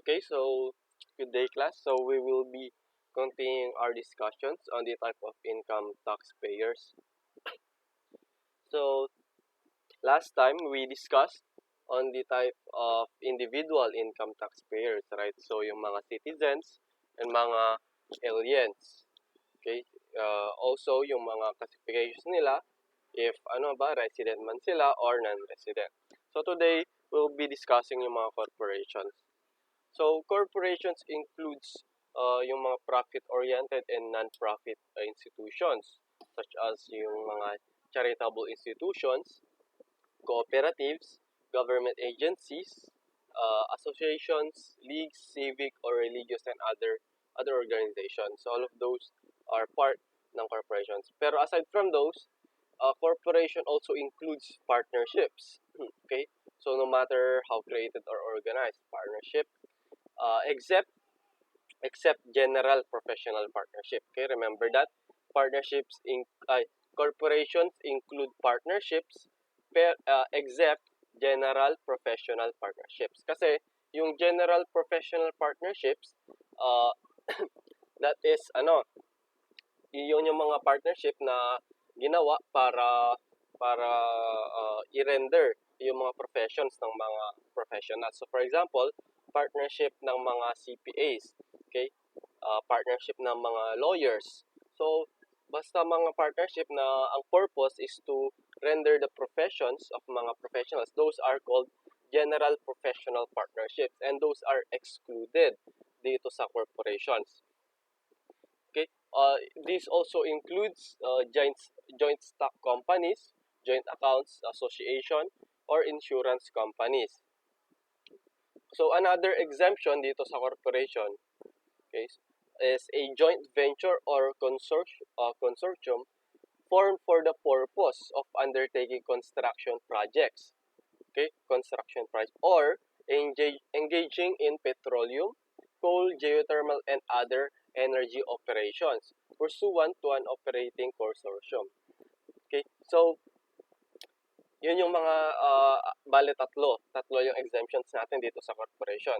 Okay, so good day, class. So we will be continuing our discussions on the type of income taxpayers. So last time we discussed on the type of individual income taxpayers, right? So yung mga citizens and mga aliens. Okay? Also yung mga classifications nila if resident man sila or non-resident. So today we'll be discussing yung mga corporations. So, corporations includes yung mga profit-oriented and non-profit institutions such as yung mga charitable institutions, cooperatives, government agencies, associations, leagues, civic or religious and other organizations. So, all of those are part ng corporations. Pero aside from those, corporation also includes partnerships. Okay? So, no matter how created or organized, partnership except general professional partnership. Okay, remember that partnerships in corporations include partnerships except general professional partnerships. Kasi yung general professional partnerships uh, that is yun yung mga partnership na ginawa para i-render yung mga professions ng mga professionals. So for example, partnership ng mga CPAs, okay? Partnership ng mga lawyers. So basta mga partnership na ang purpose is to render the professions of mga professionals. Those are called general professional partnerships and those are excluded dito sa corporations. Okay. This also includes joint stock companies, joint accounts association, or insurance companies. So another exemption dito sa corporation, okay, is a joint venture or consortium formed for the purpose of undertaking construction projects. Okay, construction projects or engaging in petroleum, coal, geothermal, and other energy operations pursuant to an operating consortium. Okay, so yun yung mga bale tatlo yung exemptions natin dito sa corporation.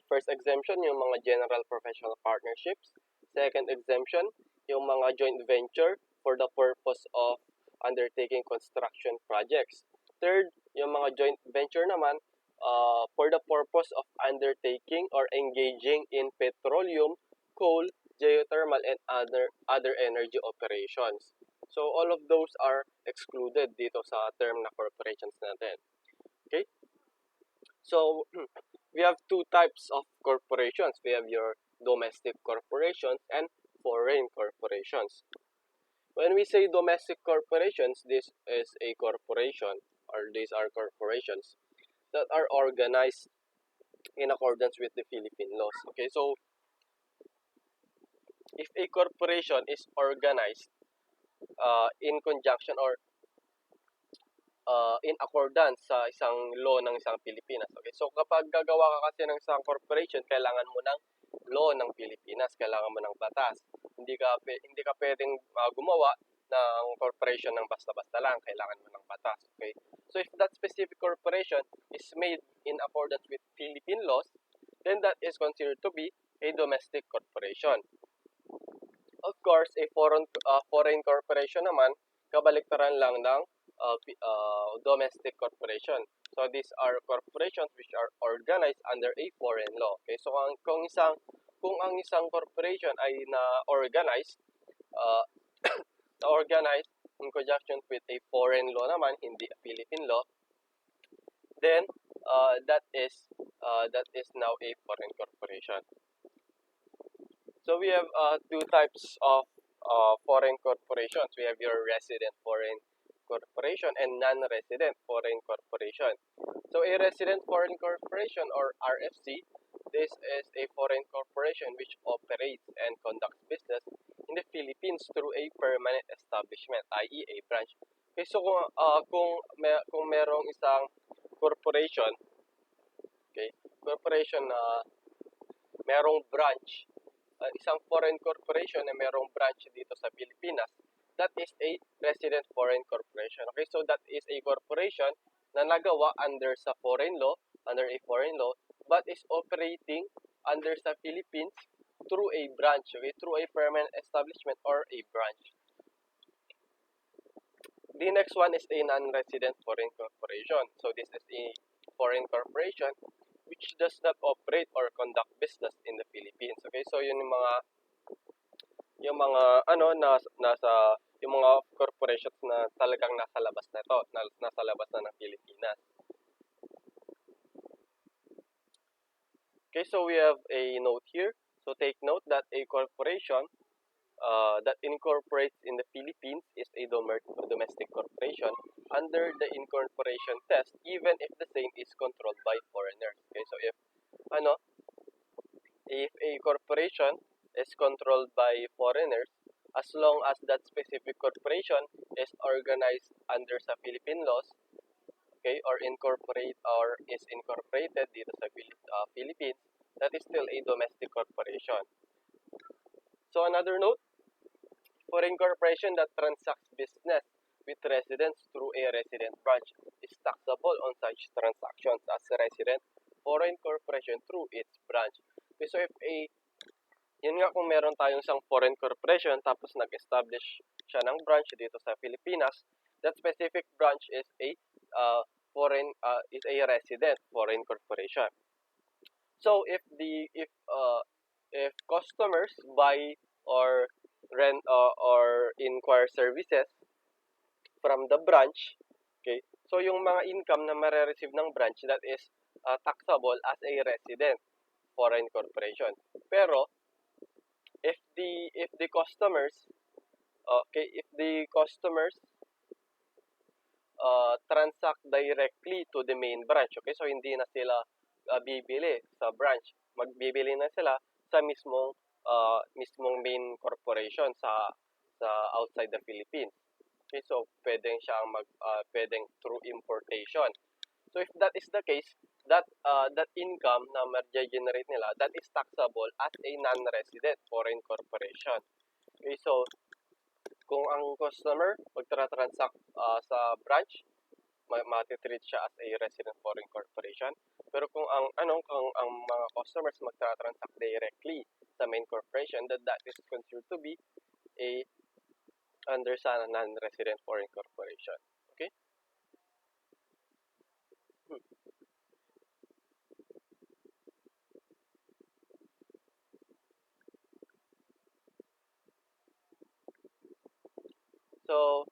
First exemption yung mga general professional partnerships. Second exemption yung mga joint venture for the purpose of undertaking construction projects. Third, yung mga joint venture naman for the purpose of undertaking or engaging in petroleum, coal, geothermal, and other energy operations. So all of those are excluded dito sa term na corporations natin. Okay? So we have two types of corporations. We have your domestic corporations and foreign corporations. When we say domestic corporations, this is a corporation or these are corporations that are organized in accordance with the Philippine laws. Okay, so if a corporation is organized in conjunction or in accordance sa isang law ng isang Pilipinas. Okay, so kapag gagawa ka kasi ng isang corporation, kailangan mo ng law ng Pilipinas, kailangan mo ng batas. Hindi ka pwedeng gumawa ng corporation ng basta-basta lang, kailangan mo ng batas. Okay? So if that specific corporation is made in accordance with Philippine laws, then that is considered to be a domestic corporation. Of course, a foreign corporation naman, kabaliktaran lang ng domestic corporation. So these are corporations which are organized under a foreign law. Okay, so kung ang isang corporation ay na-organized organized in conjunction with a foreign law naman, hindi a Philippine law, then that is now a foreign corporation. So we have two types of foreign corporations. We have your resident foreign corporation and non-resident foreign corporation. So a resident foreign corporation or RFC, this is a foreign corporation which operates and conducts business in the Philippines through a permanent establishment, i.e. a branch. Okay, so kung merong isang corporation, okay, corporation na merong branch, isang foreign corporation na merong branch dito sa Pilipinas, that is a resident foreign corporation. Okay, so that is a corporation na nagawa under a foreign law, but is operating under sa Philippines through a branch, okay, through a permanent establishment or a branch. The next one is a non-resident foreign corporation. So this is a foreign corporation which does not operate or conduct business in the Philippines. Okay, so yun yung mga nasa yung mga corporations na talagang nasa labas na to, nasa labas na ng Pilipinas. Okay, so we have a note here. So take note that a corporation that incorporates in the Philippines is a domestic corporation under the incorporation test, even if the same is controlled by foreigners. Okay, so if a corporation is controlled by foreigners, as long as that specific corporation is organized under sa Philippine laws, okay, or is incorporated dito sa Philippines, that is still a domestic corporation. So another note, foreign corporation that transacts business with residents through a resident branch is taxable on such transactions as a resident foreign corporation through its branch. Okay, so if yun nga, kung meron tayong isang foreign corporation tapos nag-establish siya ng branch dito sa Pilipinas, that specific branch is a resident foreign corporation. So if customers buy or rent or inquire services from the branch, okay, so yung mga income na mare-receive ng branch, that is taxable as a resident foreign corporation. Pero if the customers transact directly to the main branch, okay, so hindi na sila bibili sa branch, magbibili na sila sa mismong main corporation sa outside the Philippines. Okay, so pwedeng through importation. So if that is the case, that income na ma-generate nila, that is taxable as a non-resident foreign corporation. Okay, so kung ang customer magtra-transact sa branch, matitreat siya as a resident foreign corporation. Pero kung ang mga customers magtra-transact directly sa main corporation, that is considered to be a under sa non-resident foreign corporation. Okay? So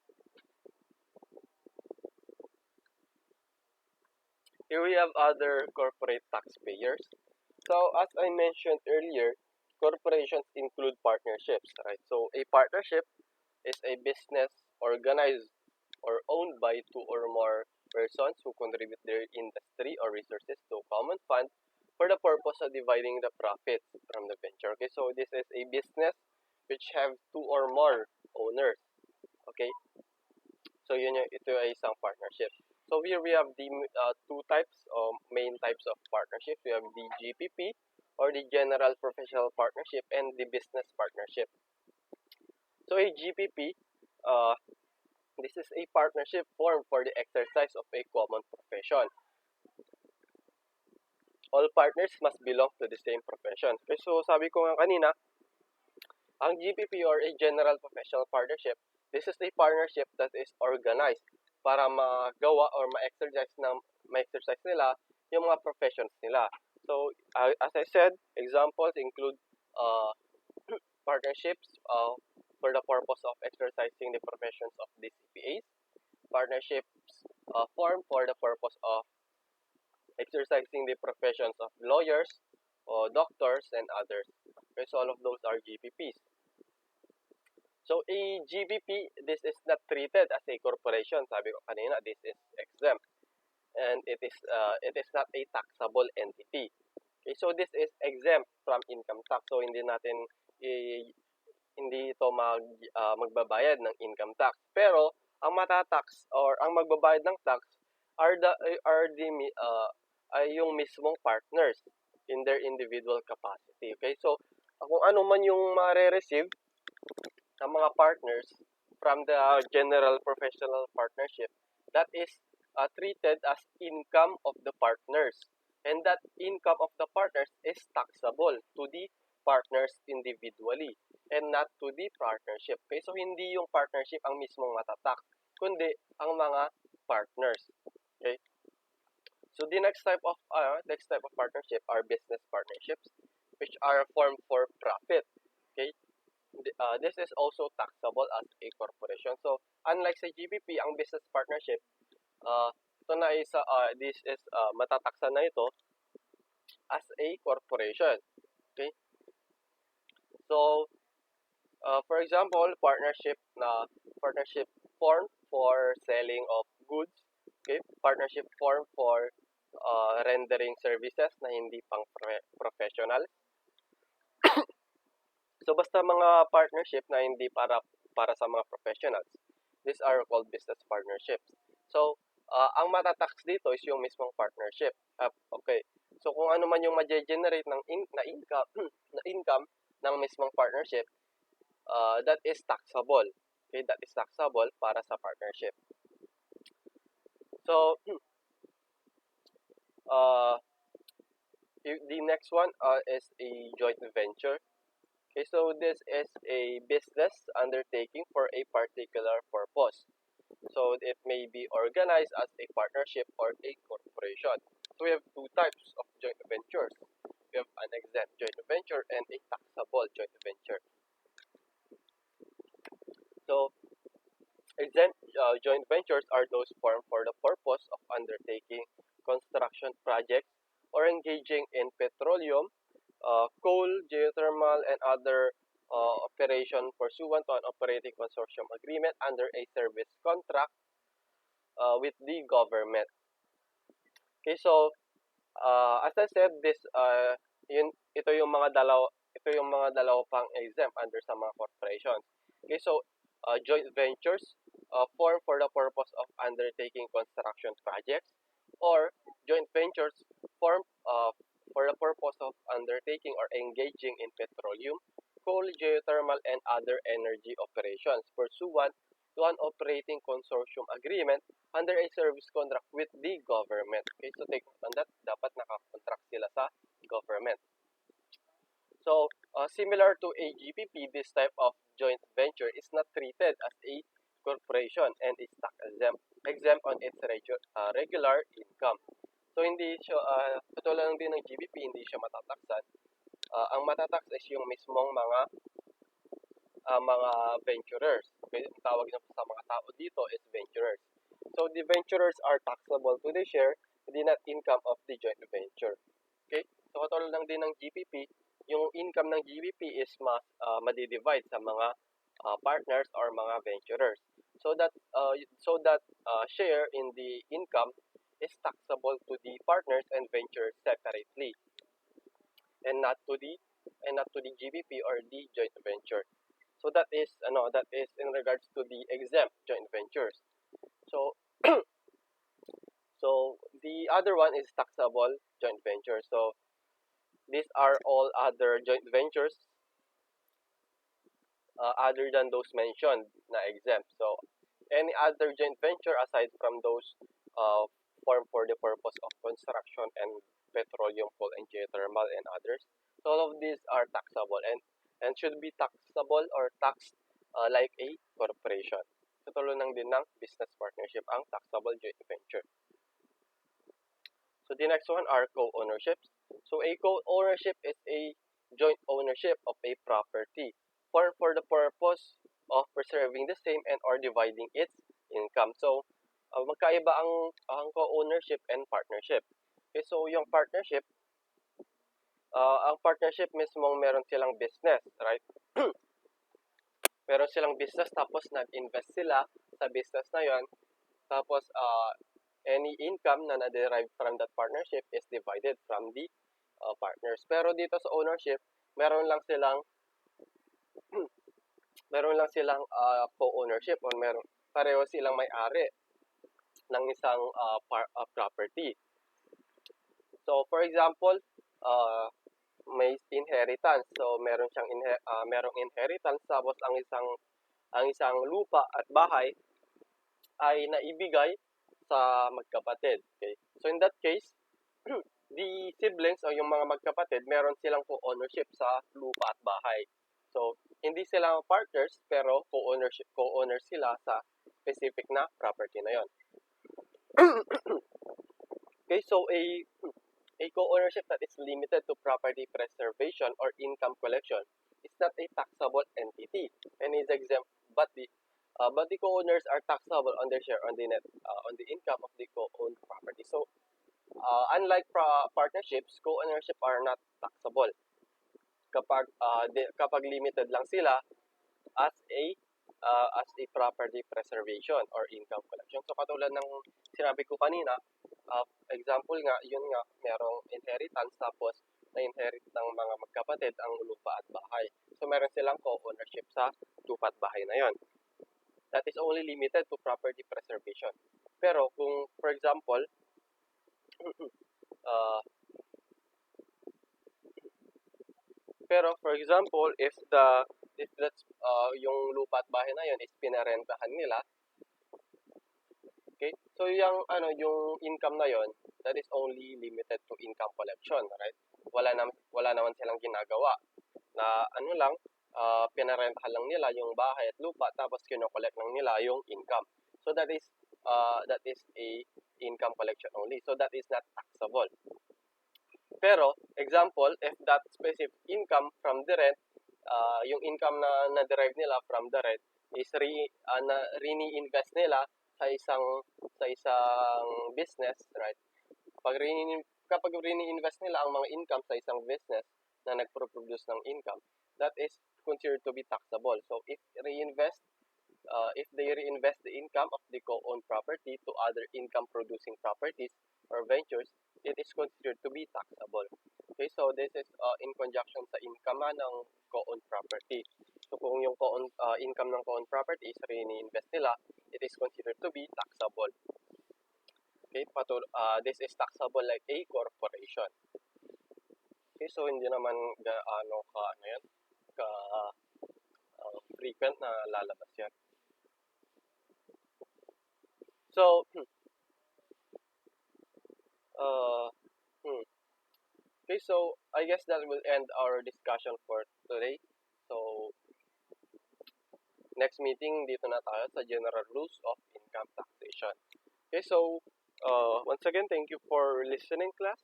here we have other corporate taxpayers. So as I mentioned earlier, corporations include partnerships, right? So a partnership is a business organized or owned by two or more persons who contribute their industry or resources to a common fund for the purpose of dividing the profits from the venture. Okay, so this is a business which have two or more owners. Okay, so ito ay isang partnership. So here we have the two main types of partnership. We have the GPP or the General Professional Partnership and the Business Partnership. So a GPP, this is a partnership formed for the exercise of a common profession. All partners must belong to the same profession. Okay, so sabi ko nga kanina, ang GPP or a General Professional Partnership, this is a partnership that is organized para magawa or ma-exercise nila yung mga professions nila. So, as I said, examples include partnerships for the purpose of exercising the professions of the CPAs, partnerships formed for the purpose of exercising the professions of lawyers, doctors, and others. Okay, so all of those are GPPs. So a GBP, this is not treated as a corporation. Sabi ko kanina, this is exempt, and it is not a taxable entity. Okay, so this is exempt from income tax. So hindi ito magbabayad ng income tax. Pero ang matatax or ang magbabayad ng tax ay yung mismong partners in their individual capacity. Okay, so kung ano man yung mare-receive ng mga partners from the General Professional Partnership, that is treated as income of the partners. and that income of the partners is taxable to the partners individually and not to the partnership. Okay, so hindi yung partnership ang mismong matatax, kundi ang mga partners. Okay? So the next type of partnership are business partnerships, which are formed for profit. Okay, this is also taxable as a corporation. So unlike sa GBP, ang business partnership, ito na isa, this is matataksan na ito as a corporation. Okay, so for example, partnership form for selling of goods. Okay, partnership form for rendering services na hindi pang professional. So basta mga partnership na hindi para sa mga professionals. These are called business partnerships. So ang matatax dito is yung mismong partnership. Okay. So kung ano man yung ma-generate ng income na income ng mismong partnership, that is taxable. Okay, that is taxable para sa partnership. So the next one is a joint venture. Okay, so this is a business undertaking for a particular purpose. So it may be organized as a partnership or a corporation. So we have two types of joint ventures. We have an exempt joint venture and a taxable joint venture. So exempt joint ventures are those formed for the purpose of undertaking construction projects or engaging in petroleum, coal, geothermal, and other operation pursuant to an operating consortium agreement under a service contract with the government. Okay, so as I said, ito yung mga dalaw pang exempt under sa mga corporations. Okay, so joint ventures formed for the purpose of undertaking construction projects, or joint ventures formed for the purpose of undertaking or engaging in petroleum, coal, geothermal, and other energy operations pursuant to an operating consortium agreement under a service contract with the government. Okay, so take note on that, dapat naka-contract sila sa government. So, similar to a GPP, this type of joint venture is not treated as a corporation and is tax exempt on its regular income. So, hindi siya, katulad lang din ng GBP, hindi siya matataksan. Ang matatax is yung mismong mga venturers. Okay, ang tawag sa mga tao dito is venturers. So, the venturers are taxable to the share, the net income of the joint venture. Okay, so katulad lang din ng GPP, yung income ng GBP is madidivide sa mga partners or mga venturers. So that share in the income is taxable to the partners and ventures separately, and not to the GBP or the joint venture. So that is in regards to the exempt joint ventures. So so the other one is taxable joint venture. So these are all other joint ventures other than those mentioned na exempt. So any other joint venture aside from those formed for the purpose of construction and petroleum, coal, and geothermal, and others, so all of these are taxable and should be taxable or taxed like a corporation. Katulad lang din ng business partnership ang taxable joint venture. So the next one are co-ownerships. So a co-ownership is a joint ownership of a property for the purpose of preserving the same and or dividing its income. So magkaiba ang co-ownership and partnership. Okay, so yung partnership, ang partnership mismong meron silang business, right? Meron silang business tapos nag-invest sila sa business na yon, tapos any income na na-derive from that partnership is divided from the partners. Pero dito sa ownership, meron lang silang co-ownership or pareho silang may-ari ng isang property. So for example, may inheritance. So meron siyang merong inheritance, tapos ang isang lupa at bahay ay naibigay sa magkapatid. Okay? So in that case, the siblings o yung mga magkapatid, meron silang co-ownership sa lupa at bahay. So, hindi sila partners, pero co-owner sila sa specific na property na yon. Okay, so a co-ownership that is limited to property preservation or income collection is not a taxable entity and is exempt, but the co-owners are taxable on their share on the net on the income of the co-owned property. So, unlike partnerships, co-ownership are not taxable kapag limited lang sila as a property preservation or income collection. So katulad ng sinabi ko kanina, example nga, yun nga, merong inheritance tapos na-inherit ng mga magkapatid ang lupa at bahay. So meron silang co-ownership sa lupa at bahay na yon. That is only limited to property preservation. Pero kung, for example, if that's yung lupa at bahay na yon is pinarentahan nila, okay? So yung income na yon, that is only limited to income collection, right? Wala naman silang ginagawa na pinarentahan lang nila yung bahay at lupa tapos kino-collect lang nila yung income. So that is a income collection only. So that is not taxable. Pero, example, if that specific income from the rent, yung income na na-derive nila from the rent is re-invest nila sa isang business, right? Kapag re-invest nila ang mga income sa isang business na nagpro-produce ng income, that is considered to be taxable. So, if they reinvest the income of the co-owned property to other income-producing properties or ventures, it is considered to be taxable. Okay, so this is in conjunction sa income ng co-owned property. So kung yung income ng co-owned property is re-invest nila, it is considered to be taxable. Okay, this is taxable like a corporation. Okay, so hindi naman frequent na lalabas yan. So, okay, so I guess that will end our discussion for today. So, next meeting, dito na tayo sa general rules of income taxation. Okay, so, once again, thank you for listening, class.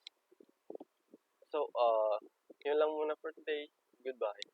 So, yun lang muna for today. Goodbye.